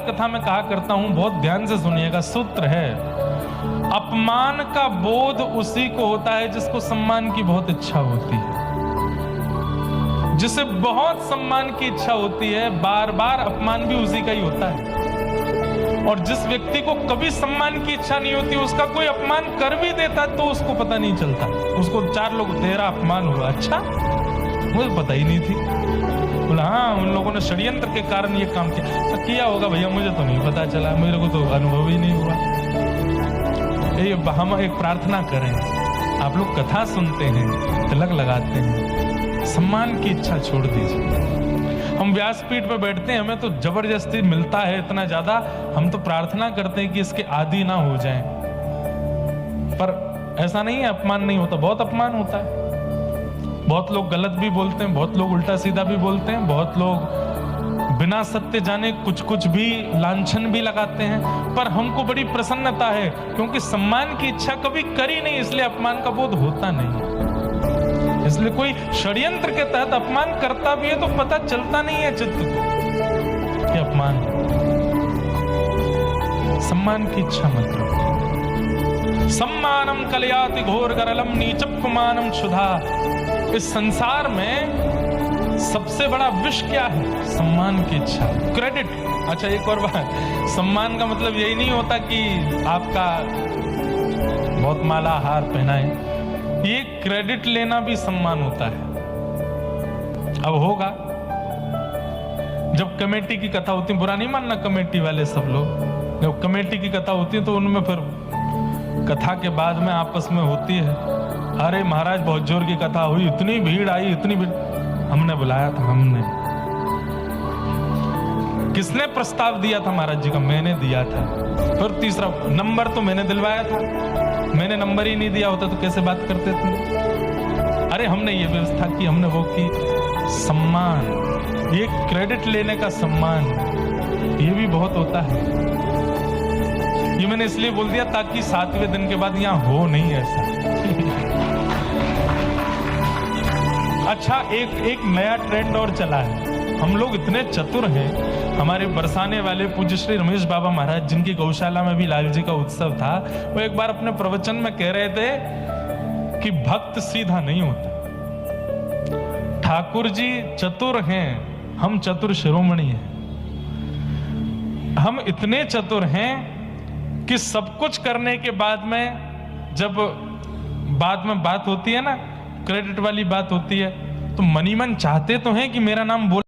कथा में कहा करता हूं, बहुत ध्यान से सुनिएगा। सूत्र है, अपमान का बोध उसी को होता है जिसको सम्मान की बहुत इच्छा होती है। जिसे बहुत सम्मान की इच्छा होती है, बार बार अपमान भी उसी का ही होता है। और जिस व्यक्ति को कभी सम्मान की इच्छा नहीं होती, उसका कोई अपमान कर भी देता तो उसको पता नहीं चलता। उसको चार लोग, तेरा अपमान हुआ, अच्छा मुझे पता ही नहीं थी। बोला हाँ, उन लोगों ने षड्यंत्र के कारण ये काम किया होगा भैया, मुझे तो नहीं पता चला, मेरे को तो अनुभव ही नहीं हुआ। ये हम एक प्रार्थना करें, आप लोग कथा सुनते हैं, तिलक लगाते हैं, सम्मान की इच्छा छोड़ दीजिए। हम व्यासपीठ पे बैठते हैं, हमें तो जबरदस्ती मिलता है इतना ज्यादा, हम तो प्रार्थना करते हैं कि इसके आदी ना हो जाएं। पर ऐसा नहीं है अपमान नहीं होता, बहुत अपमान होता है। बहुत लोग गलत भी बोलते हैं, बहुत लोग उल्टा सीधा भी बोलते हैं, बहुत लोग बिना सत्य जाने कुछ कुछ भी लांछन भी लगाते हैं। पर हमको बड़ी प्रसन्नता है, क्योंकि सम्मान की इच्छा कभी करी नहीं, इसलिए अपमान का बोध होता नहीं। इसलिए कोई षड्यंत्र के तहत अपमान करता भी है तो पता चलता नहीं है चित्त को कि अपमान। सम्मान की इच्छा मत रखो। सम्मानम कलयाति घोर गरलम नीचपमानम क्षुधा। इस संसार में सबसे बड़ा विष क्या है? सम्मान की इच्छा, क्रेडिट। अच्छा एक और बात, सम्मान का मतलब यही नहीं होता कि आपका बहुत माला हार पहनाए, ये क्रेडिट लेना भी सम्मान होता है। अब होगा जब कमेटी की कथा होती है, बुरा नहीं मानना कमेटी वाले सब लोग, जब कमेटी की कथा होती है तो उनमें फिर कथा के बाद में आपस में होती है, अरे महाराज बहुत जोर की कथा हुई, इतनी भीड़ आई, इतनी भीड़। हमने बुलाया था, हमने। किसने प्रस्ताव दिया था महाराज जी का? मैंने दिया था। फिर तीसरा, नंबर तो मैंने दिलवाया था, मैंने नंबर ही नहीं दिया होता तो कैसे बात करते थे? अरे हमने ये व्यवस्था की, हमने वो की। सम्मान, ये क्रेडिट लेने का सम्मान, ये भी बहुत होता है। ये मैंने इसलिए बोल दिया ताकि 7वें दिन के बाद यहां हो नहीं ऐसा। अच्छा एक नया ट्रेंड और चला है, हम लोग इतने चतुर हैं। हमारे बरसाने वाले पूज्य श्री रमेश बाबा महाराज, जिनकी गौशाला में भी लाल जी का उत्सव था, वो एक बार अपने प्रवचन में कह रहे थे कि भक्त सीधा नहीं होता। ठाकुर जी चतुर हैं, हम चतुर शिरोमणि हैं। हम इतने चतुर हैं कि सब कुछ करने के बाद में, जब बाद में बात होती है ना, क्रेडिट वाली बात होती है, तो मनी मन चाहते तो हैं कि मेरा नाम बोल